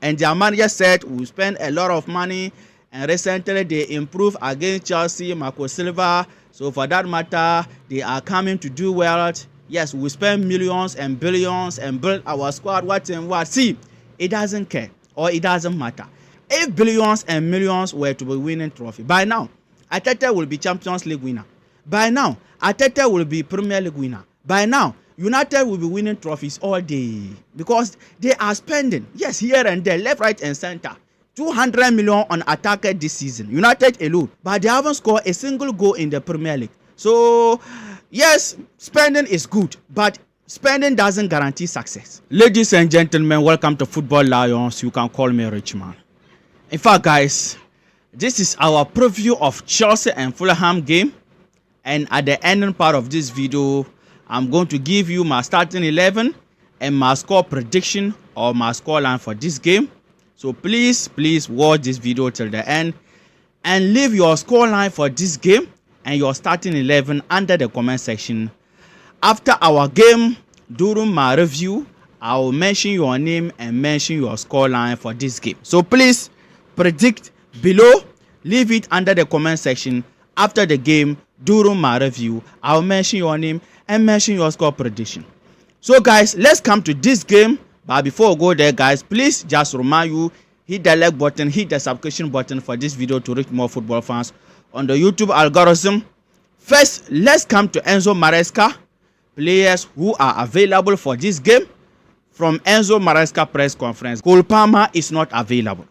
and their manager said we spend a lot of money, and recently they improved against Chelsea, Marco Silva. So for that matter, they are coming to do well. Yes, we spend millions and billions and build our squad, what and what. See, it doesn't care or it doesn't matter. If billions and millions were to be winning trophy, by now, Arteta will be Champions League winner. By now, Arteta will be Premier League winner. By now, United will be winning trophies all day because they are spending, yes, here and there, left, right, and center. 200 million on attacker this season, United alone, but they haven't scored a single goal in the Premier League. So, yes, spending is good, but spending doesn't guarantee success. Ladies and gentlemen, welcome to Football Lions. You can call me Richman. In fact, guys, this is our preview of Chelsea and Fulham game, and at the ending part of this video, I'm going to give you my starting 11 and my score prediction or my score line for this game. So please watch this video till the end and leave your score line for this game and your starting 11 under the comment section. After our game, during my review, I will mention your name and mention your score line for this game. So please predict below, leave it under the comment section. After the game, during my review, I will mention your name and mention your score prediction. So guys, let's come to this game. But before we go there, guys, please just remind you, hit the like button, hit the subscription button for this video to reach more football fans on the YouTube algorithm. First, let's come to Enzo Maresca, players who are available for this game. From Enzo Maresca press conference, Cole Palmer is not available.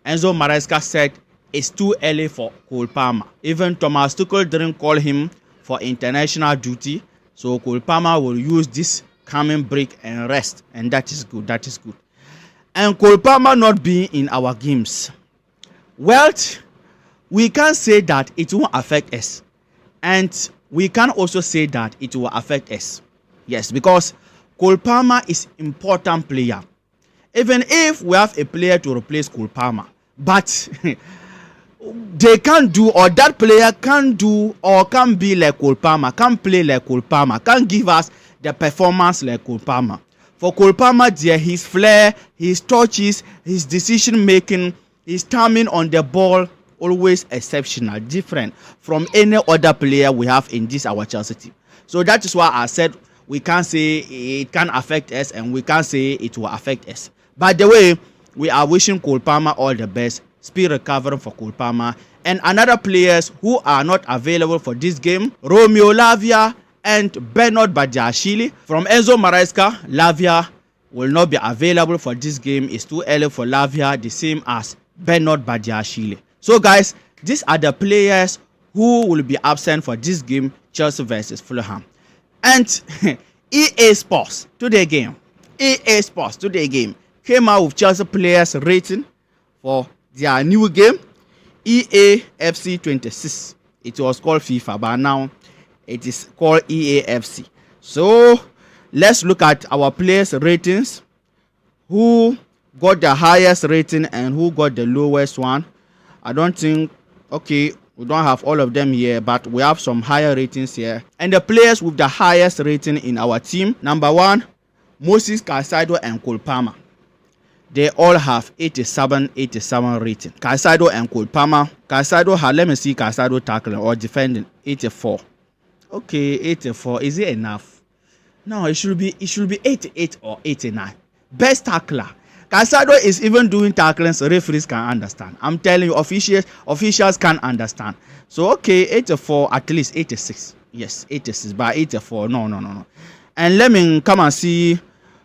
Enzo Maresca said it's too early for Cole Palmer. Even Thomas Tuchel didn't call him for international duty, so Cole Palmer will use this coming break and rest, and that is good. That is good. And Cole Palmer not being in our games, well, we can say that it won't affect us, and we can also say that it will affect us. Yes, because Cole Palmer is important player. Even if we have a player to replace Cole Palmer, but they can't do, or that player can't do or can be like Cole Palmer, can't play like Cole Palmer, can't give us the performance like Cole Palmer. For Cole Palmer, there, his flair, his touches, his decision making, his timing on the ball, always exceptional, different from any other player we have in this our Chelsea team. So that is why I said we can't say it can affect us and we can't say it will affect us. By the way, we are wishing Cole Palmer all the best, speed recovery for Cole Palmer, and another players who are not available for this game, Romeo Lavia and Bernard Badiashile. From Enzo Maresca, Lavia will not be available for this game. It's too early for Lavia, the same as Bernard Badiashile. So guys, these are the players who will be absent for this game, Chelsea versus Fulham. And EA Sports today game, came out with Chelsea players rating for their new game, EAFC 26. It was called FIFA, but now it is called EAFC. So let's look at our players ratings, who got the highest rating and who got the lowest one. I don't think, okay, we don't have all of them here, but we have some higher ratings here. And the players with the highest rating in our team, number 1, Moses Caicedo and Cole Palmer. They all have 87 rating. Caicedo and Cole Palmer. Caicedo had, let me see, Caicedo tackling or defending, 84. Okay, 84. Is it enough? No, it should be 88 or 89. Best tackler. Caicedo is even doing tackling, so referees can understand. I'm telling you, officials can understand. So okay, 84, at least 86. Yes, 86, but 84. No. And let me come and see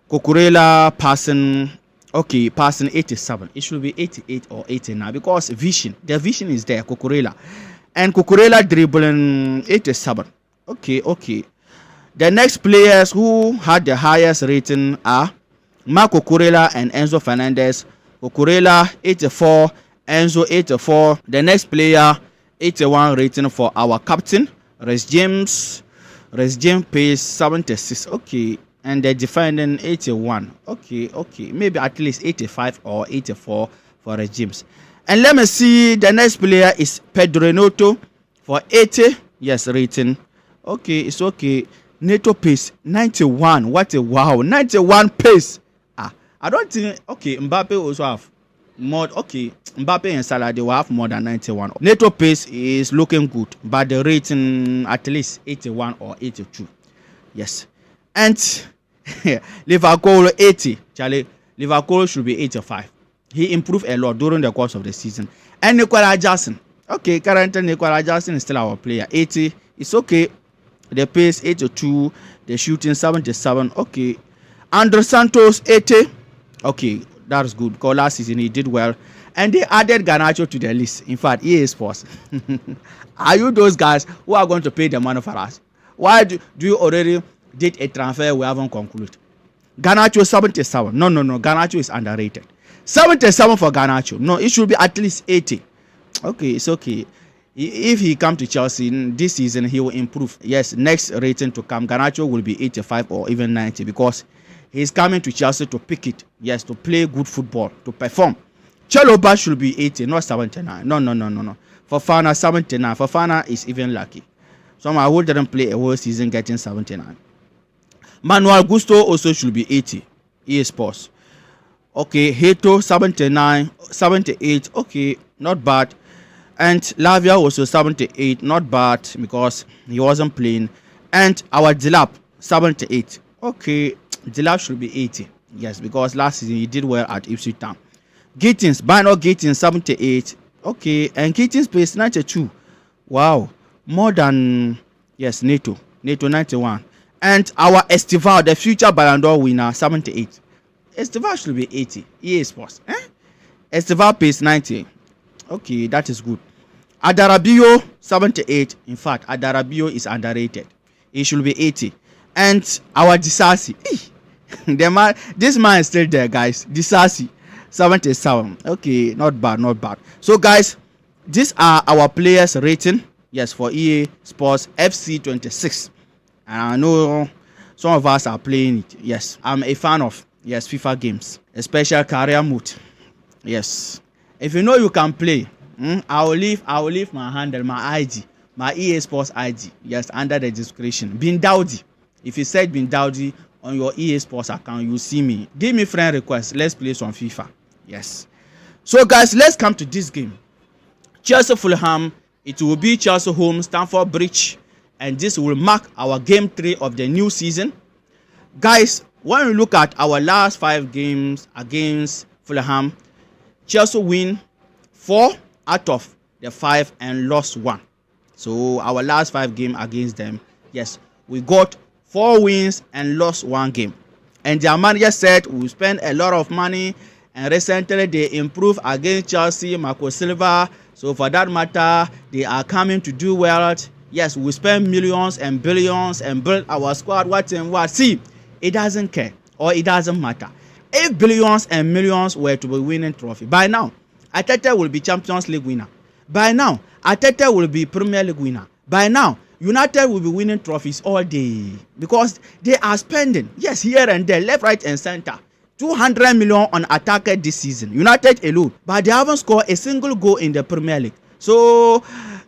Cucurella passing. Okay, passing 87. It should be 88 or 89 because the vision is there, Cucurella. And Cucurella dribbling 87. Okay. The next players who had the highest rating are Marco Cucurella and Enzo Fernandez. Cucurella 84, Enzo 84. The next player 81 rating for our captain, Reece James. Reece James pays 76. Okay. And the defending 81. Okay. Maybe at least 85 or 84 for Reece James. And let me see, the next player is Pedro Neto for 80. Yes, rating. Okay, it's okay. Neto pace 91. What a wow. 91 pace. I don't think, okay, Mbappe also have more. Okay, Mbappe and Salah, they will have more than 91. Neto pace is looking good, but the rating at least 81 or 82. Yes. And Liverpool 80. Charlie, Liverpool should be 85. He improved a lot during the course of the season. And Nicola Jackson. Okay, currently Nicola Jackson is still our player. 80. It's okay. The pace 82. The shooting 77. Okay. Andrew Santos 80. Okay, that's good. Because last season he did well. And they added Garnacho to the list. In fact, EA Sports. Are you those guys who are going to pay the money for us? Why do you already did a transfer we haven't concluded? Garnacho 77. No. Garnacho is underrated. 77 for Garnacho. No, it should be at least 80. Okay, it's okay. If he come to Chelsea this season, he will improve. Yes, next rating to come, Garnacho will be 85 or even 90 because he's coming to Chelsea to pick it. Yes, to play good football, to perform. Chalobah should be 80, not 79. No. Fofana 79. Fofana is even lucky. Someone who didn't play a whole season getting 79. Manuel Gusto also should be 80. EA Sports. Okay, Heto 79, 78. Okay, not bad. And Lavia also 78, not bad because he wasn't playing. And our Dilap 78. Okay, Dilap should be 80. Yes, because last season he did well at Ipswich Town. Gittins, Bino Gittins 78. Okay, and Gittins pace 92. Wow, more than Neto 91. And our Estival, the future Ballon d'Or winner, 78. Estival should be 80. EA Sports. Estival pace 90. Okay, that is good. Adarabio 78. In fact, Adarabio is underrated. He should be 80. And our Disasi. This man is still there, guys. Disasi 77. Okay, not bad. So, guys, these are our players' rating. Yes, for EA Sports FC 26. And I know some of us are playing it. Yes, I'm a fan of FIFA games, especially career mode. Yes, if you know you can play, I will leave my handle, my ID, my EA Sports ID. Yes, under the description. Bin Daudi. If you said Bin Daudi on your EA Sports account, you see me. Give me friend request. Let's play some FIFA. Yes. So guys, let's come to this game. Chelsea Fulham. It will be Chelsea home, Stamford Bridge, and this will mark our game 3 of the new season. Guys, when we look at our last 5 games against Fulham, Chelsea win 4 out of the 5 and lost 1. So our last 5 games against them, yes, we got 4 wins and lost 1 game. And their manager said we spend a lot of money, and recently they improved against Chelsea, Marco Silva. So for that matter, they are coming to do well. Yes, we spend millions and billions and build our squad. What. See, it doesn't care or it doesn't matter. If billions and millions were to be winning trophy, by now, Arteta will be Champions League winner. By now, Arteta will be Premier League winner. By now, United will be winning trophies all day because they are spending, yes, here and there, left, right, and center. 200 million on attacker this season, United alone, but they haven't scored a single goal in the Premier League. So,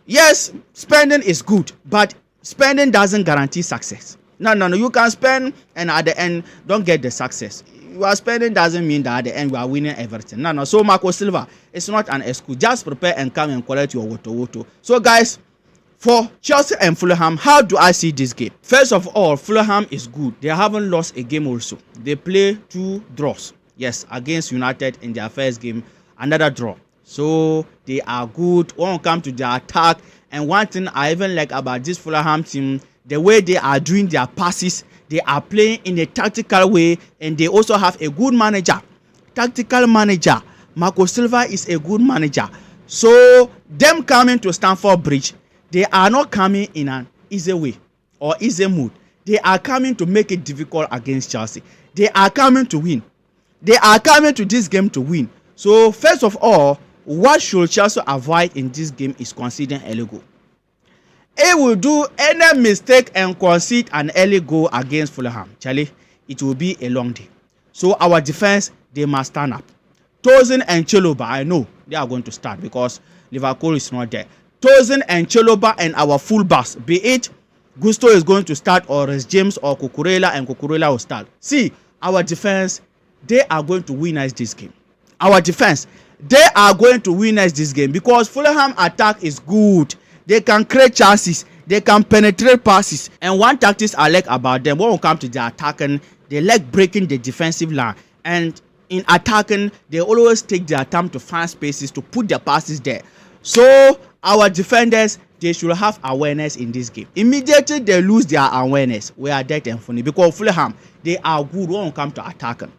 yes, spending is good, but spending doesn't guarantee success. No, you can spend and at the end don't get the success. You are spending doesn't mean that at the end we are winning everything. No. So Marco Silva, it's not an excuse. Just prepare and come and collect your woto. So guys, for Chelsea and Fulham, how do I see this game? First of all, Fulham is good. They haven't lost a game also. They play 2 draws. Yes, against United in their first game, another draw. So they are good when it comes to their attack. And one thing I even like about this Fulham team, the way they are doing their passes, they are playing in a tactical way, and they also have a good manager. Tactical manager. Marco Silva is a good manager. So them coming to Stamford Bridge, they are not coming in an easy way or easy mood. They are coming to make it difficult against Chelsea. They are coming to win. They are coming to this game to win. So first of all, what should Chelsea avoid in this game is conceding early goal. It will do any mistake and concede an early goal against Fulham. Charlie, it will be a long day. So our defense, they must stand up. Tosin and Chalobah, I know they are going to start because Liverpool is not there. Tosin and Chalobah and our fullbacks, be it Gusto is going to start or Reece James or Cucurella, and Cucurella will start. See, our defense, they are going to win us this game. Our defense, they are going to win us this game because Fulham attack is good. They can create chances, they can penetrate passes, and one tactics I like about them when we come to the attacking, they like breaking the defensive line, and in attacking they always take their time to find spaces to put their passes there. So our defenders, they should have awareness in this game. Immediately they lose their awareness, we are dead and funny because Fulham, they are good when we come to attacking.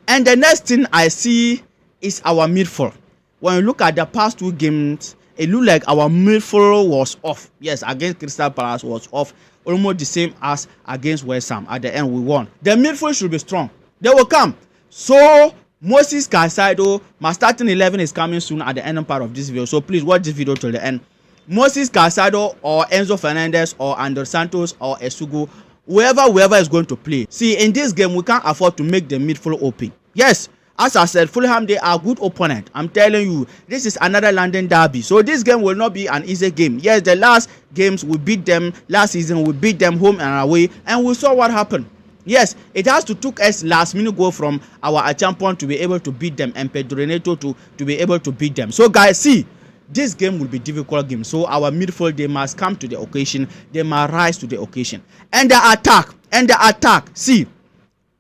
And the next thing I see is our midfield. When you look at the past 2 games, it looked like our midfield was off. Yes, against Crystal Palace was off, almost the same as against West Ham. At the end, we won. The midfield should be strong. They will come. So Moses Caicedo, my starting 11 is coming soon at the end part of this video. So please watch this video till the end. Moses Caicedo or Enzo Fernandez or Andre Santos or Esugo, whoever is going to play. See, in this game, we can't afford to make the midfield open. Yes, as I said, Fulham, they are a good opponent. I'm telling you, this is another London derby. So this game will not be an easy game. Yes, the last games we beat them, last season we beat them home and away, and we saw what happened. Yes, it has to took us last minute goal from our champion to be able to beat them and Pedro Neto to be able to beat them. So guys, see, this game will be difficult game. So our midfield, they must come to the occasion. They must rise to the occasion. And the attack. See,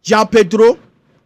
João Pedro,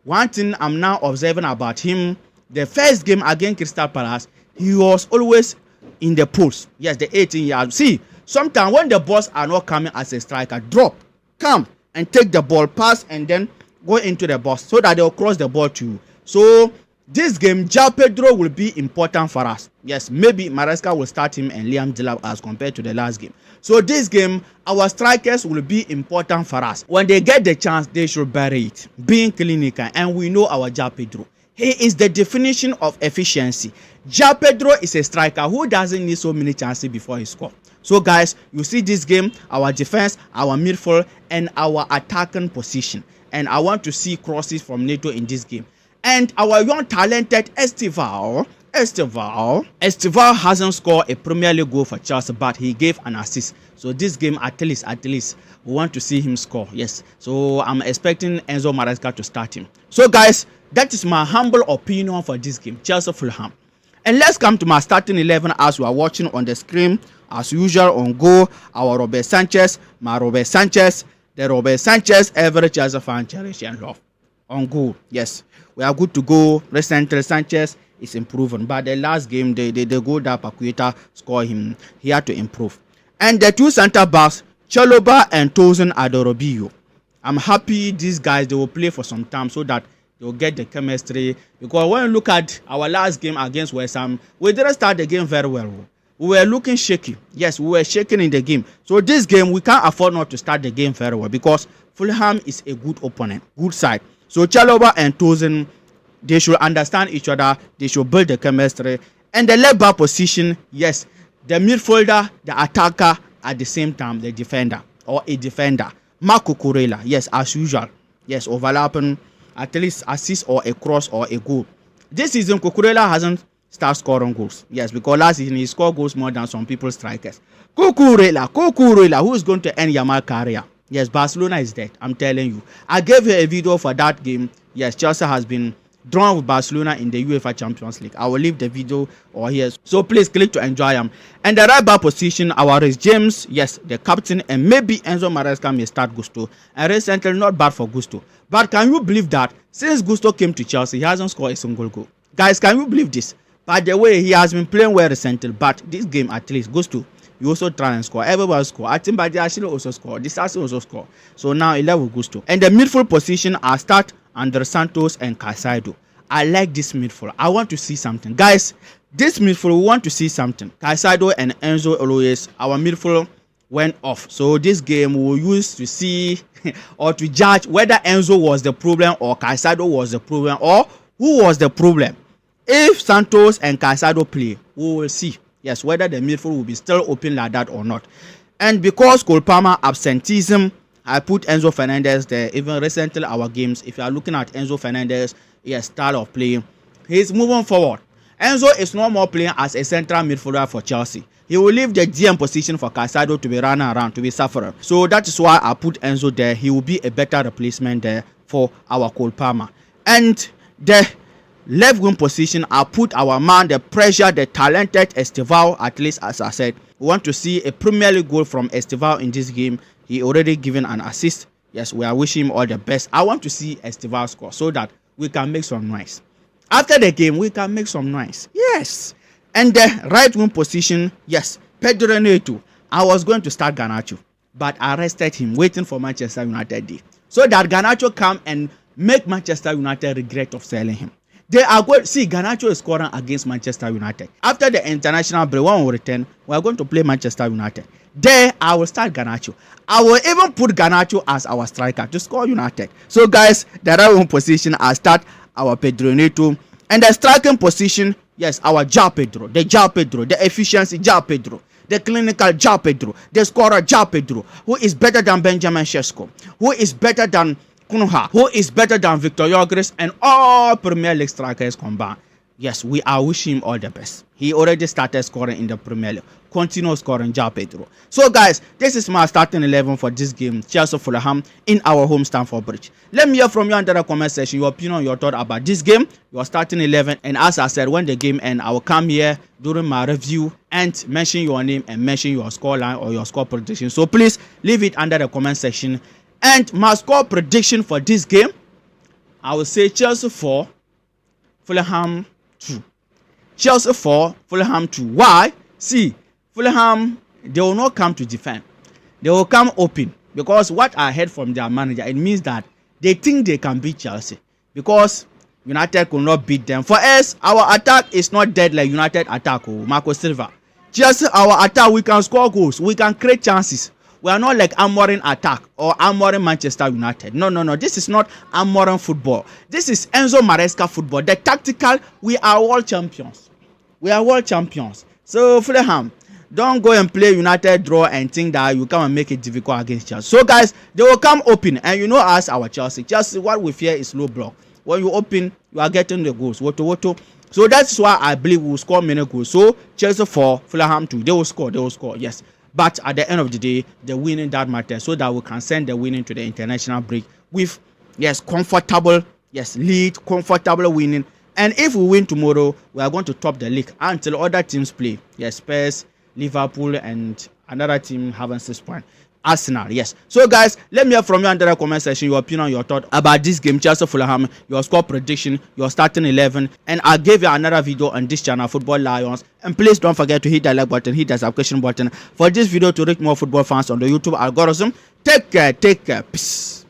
one thing I'm now observing about him, the first game against Crystal Palace, he was always in the post. Yes, the 18 yards. See, sometimes when the balls are not coming as a striker, drop, come and take the ball, pass, and then go into the box so that they'll cross the ball to you. So this game, João Pedro will be important for us. Yes, maybe Maresca will start him and Liam Delap as compared to the last game. So this game, our strikers will be important for us. When they get the chance, they should bury it, being clinical. And we know our João Pedro. He is the definition of efficiency. João Pedro is a striker who doesn't need so many chances before he scores. So guys, you see this game, our defense, our midfield, and our attacking position. And I want to see crosses from Neto in this game. And our young talented Estival hasn't scored a Premier League goal for Chelsea, but he gave an assist. So this game, at least, we want to see him score. Yes. So I'm expecting Enzo Maresca to start him. So guys, that is my humble opinion for this game, Chelsea Fulham. And let's come to my starting 11 as you are watching on the screen. As usual, on goal, our Robert Sanchez, the Robert Sanchez every Chelsea fan cherish and love. On goal, yes, we are good to go. Recently, Sanchez is improving, but the last game, the goal that Paqueta scored him, he had to improve. And the 2 center backs, Chalobah and Tosin Adorobio. I'm happy these guys, they will play for some time so that they'll get the chemistry. Because when you look at our last game against West Ham, we didn't start the game very well. We were looking shaky. Yes, we were shaking in the game. So this game, we can't afford not to start the game very well because Fulham is a good opponent, good side. So Chalobah and Tosin, they should understand each other. They should build the chemistry. And the left back position, yes, the midfielder, the attacker, at the same time, the defender or a defender. Marco Cucurella, yes, as usual. Yes, overlapping, at least assist or a cross or a goal. This season, Cucurella hasn't started scoring goals. Yes, because last season he scored goals more than some people strikers. Cucurella, who is going to end Yamal career? Yes, Barcelona is dead. I'm telling you. I gave you a video for that game. Yes, Chelsea has been drawn with Barcelona in the UEFA Champions League. I will leave the video or here. So please click to enjoy them. And the right back position, our Reece James, yes, the captain, and maybe Enzo Maresca may start Gusto. And recently, not bad for Gusto. But can you believe that since Gusto came to Chelsea, he hasn't scored a single goal? Guys, can you believe this? By the way, he has been playing well recently, but this game at least, Gusto, you also try and score. Everybody score. I think Badiashile also score. Disasi also score. So now 11 Gusto. And the midfield position, I start Andre Santos and Caicedo. I like this midfield. I want to see something. Guys, this midfield, we want to see something. Caicedo and Enzo always, our midfield went off. So this game we will use to see or to judge whether Enzo was the problem or Caicedo was the problem or who was the problem. If Santos and Caicedo play, we will see. Yes, whether the midfield will be still open like that or not. And because Cole Palmer absenteeism, I put Enzo Fernandez there. Even recently our games, if you are looking at Enzo Fernandez, his style of playing, he's moving forward. Enzo is no more playing as a central midfielder for Chelsea. He will leave the GM position for Caicedo to be running around, to be suffering. So that is why I put Enzo there. He will be a better replacement there for our Cole Palmer. And the left wing position, I put our man, the pressure, the talented Estival. At least, as I said, we want to see a Premier League goal from Estival in this game. He already given an assist. Yes, we are wishing him all the best. I want to see Estival score so that we can make some noise. After the game, we can make some noise. Yes. And the right wing position, yes, Pedro Neto. I was going to start Garnacho, but I rested him, waiting for Manchester United day, so that Garnacho come and make Manchester United regret of selling him. They are going to see Garnacho is scoring against Manchester United. After the international break, when we return, we are going to play Manchester United. There, I will start Garnacho. I will even put Garnacho as our striker to score United. So, guys, the right wing position, I start our Pedro Neto. And the striking position, yes, our João Pedro, the efficiency João Pedro, the clinical João Pedro, the scorer João Pedro, who is better than Benjamin Sesko, who is better than Kunha, who is better than Victor Gyökeres, and all Premier League strikers combined. Yes, we are wishing him all the best. He already started scoring in the Premier League. Continue scoring, João Pedro. So, guys, this is my starting 11 for this game, Chelsea Fulham, in our home Stamford Bridge. Let me hear from you under the comment section your opinion, your thought about this game, your starting 11. And as I said, when the game ends, I will come here during my review and mention your name and mention your score line or your score prediction. So, please leave it under the comment section. And my score prediction for this game, I will say Chelsea 4, Fulham 2. Chelsea 4, Fulham 2. Why? See, Fulham, they will not come to defend. They will come open. Because what I heard from their manager, it means that they think they can beat Chelsea. Because United could not beat them. For us, our attack is not dead like United attack. Marco Silva. Chelsea, our attack, we can score goals. We can create chances. We are not like Amorim attack or Amorim Manchester United. No. This is not Amorim football. This is Enzo Maresca football. The tactical, we are world champions. We are world champions. So, Fulham, don't go and play United draw and think that you come and make it difficult against Chelsea. So, guys, they will come open. And you know us, our Chelsea. Chelsea, what we fear is low block. When you open, you are getting the goals. Woto. So, that's why I believe we will score many goals. So, Chelsea 4, Fulham 2. They will score. Yes. But at the end of the day, the winning that matters, so that we can send the winning to the international break with, yes, comfortable, yes, lead, comfortable winning. And if we win tomorrow, we are going to top the league until other teams play. Yes, Spurs, Liverpool, and another team having 6 points. Arsenal, yes. So, guys, let me hear from you under the comment section your opinion, your thought about this game, Chelsea Fulham, your score prediction, your starting 11, and I'll give you another video on this channel, Football Lions. And please don't forget to hit the like button, hit the subscription button for this video to reach more football fans on the YouTube algorithm. Take care, peace.